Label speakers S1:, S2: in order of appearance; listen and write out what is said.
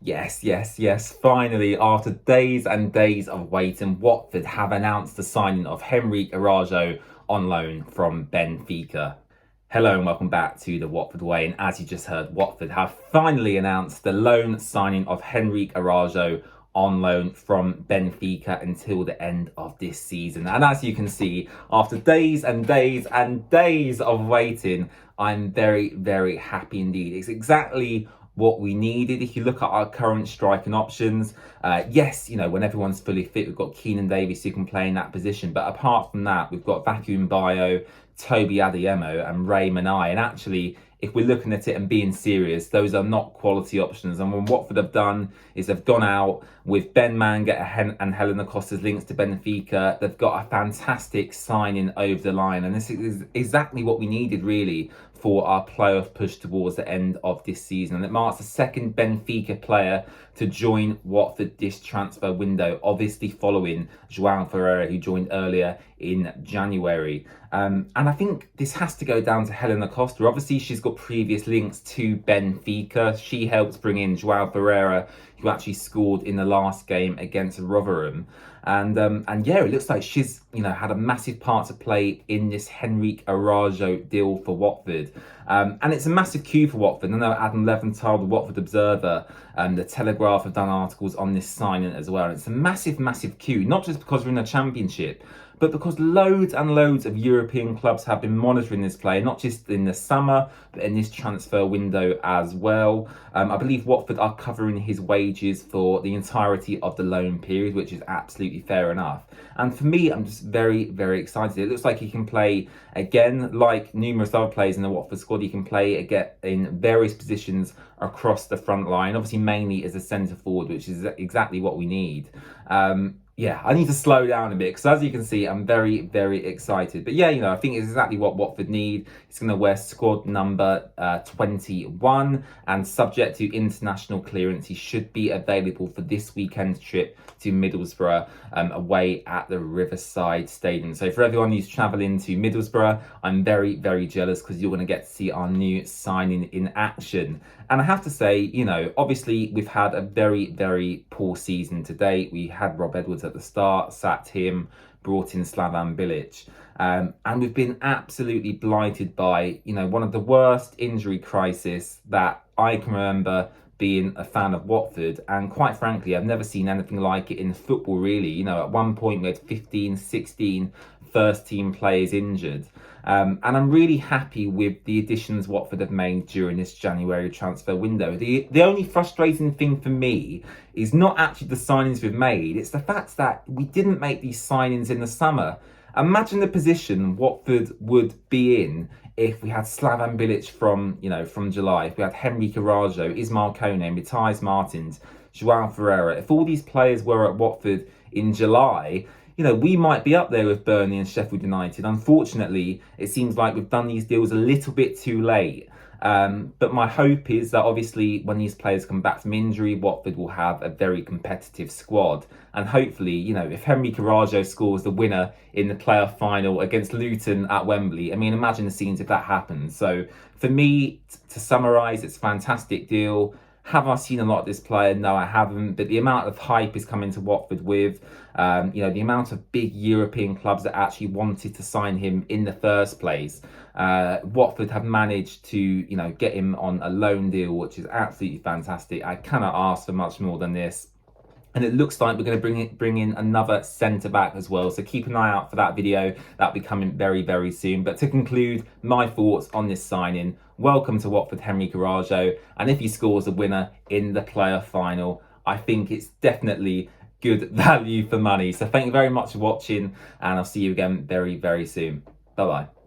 S1: Yes. Finally, after days and days of waiting, Watford have announced the signing of Henrique Araújo on loan from Benfica. Hello and welcome back to the Watford Way. And as you just heard, Watford have finally announced the loan signing of Henrique Araújo on loan from Benfica until the end of this season. And as you can see, after days and days and days of waiting, I'm very happy indeed. It's exactly what we needed. If you look at our current striking options, yes, when everyone's fully fit, we've got Keenan Davies who can play in that position. But apart from that, we've got Vacuum Bio, Toby Adeyemo and Ray Manai. And actually, if we're looking at it and being serious, those are not quality options. And what Watford have done is they've gone out with Ben Manga and Helena Costa's links to Benfica. They've got a fantastic signing over the line. And this is exactly what we needed, really, for our playoff push towards the end of this season. And it marks the second Benfica player to join Watford this transfer window, obviously following João Ferreira, who joined earlier in January. And I think this has to go down to Helena Costa. Obviously, she's got previous links to Benfica. She helped bring in João Ferreira, who actually scored in the last game against Rotherham. And yeah, it looks like she's had a massive part to play in this Henrique Araújo deal for Watford. And it's a massive coup for Watford. I know Adam Leventhal, the Watford Observer, and the Telegraph have done articles on this signing as well. And it's a massive coup, not just because we're in the Championship, but because loads and loads of European clubs have been monitoring this player, not just in the summer, but in this transfer window as well. I believe Watford are covering his wages for the entirety of the loan period, which is absolutely fair enough. And for me, I'm just very excited. It looks like he can play, again, like numerous other players in the Watford squad, he can play again in various positions across the front line, obviously mainly as a centre forward, which is exactly what we need. Yeah, I need to slow down a bit because, as you can see, I'm very excited. But yeah, I think it's exactly what Watford need. He's going to wear squad number 21, and subject to international clearance, he should be available for this weekend's trip to Middlesbrough, away at the Riverside Stadium. So for everyone who's travelling to Middlesbrough, I'm very jealous because you're going to get to see our new signing in action. And I have to say, obviously we've had a very poor season to date. We had Rob Edwards at the start, sacked him, brought in Slavan Bilic. And we've been absolutely blighted by, one of the worst injury crises that I can remember being a fan of Watford. And quite frankly, I've never seen anything like it in football, really. At one point we had 15, 16 first team players injured. And I'm really happy with the additions Watford have made during this January transfer window. The only frustrating thing for me is not actually the signings we've made. It's the fact that we didn't make these signings in the summer. Imagine the position Watford would be in if we had Slavan Bilic from July, if we had Henrique Araújo, Ismail Kone, Matthias Martins, João Ferreira. If all these players were at Watford in July, we might be up there with Burnley and Sheffield United. Unfortunately, it seems like we've done these deals a little bit too late. But my hope is that obviously when these players come back from injury, Watford will have a very competitive squad. And hopefully, if Henrique Araújo scores the winner in the playoff final against Luton at Wembley, imagine the scenes if that happens. So for me, to summarise, it's a fantastic deal. Have I seen a lot of this player? No, I haven't. But the amount of hype is coming to Watford with, the amount of big European clubs that actually wanted to sign him in the first place. Watford have managed to, get him on a loan deal, which is absolutely fantastic. I cannot ask for much more than this. And it looks like we're going to bring in another centre-back as well. So keep an eye out for that video. That'll be coming very soon. But to conclude my thoughts on this signing, welcome to Watford Henrique Araújo. And if he scores a winner in the playoff final, I think it's definitely good value for money. So thank you very much for watching. And I'll see you again very soon. Bye-bye.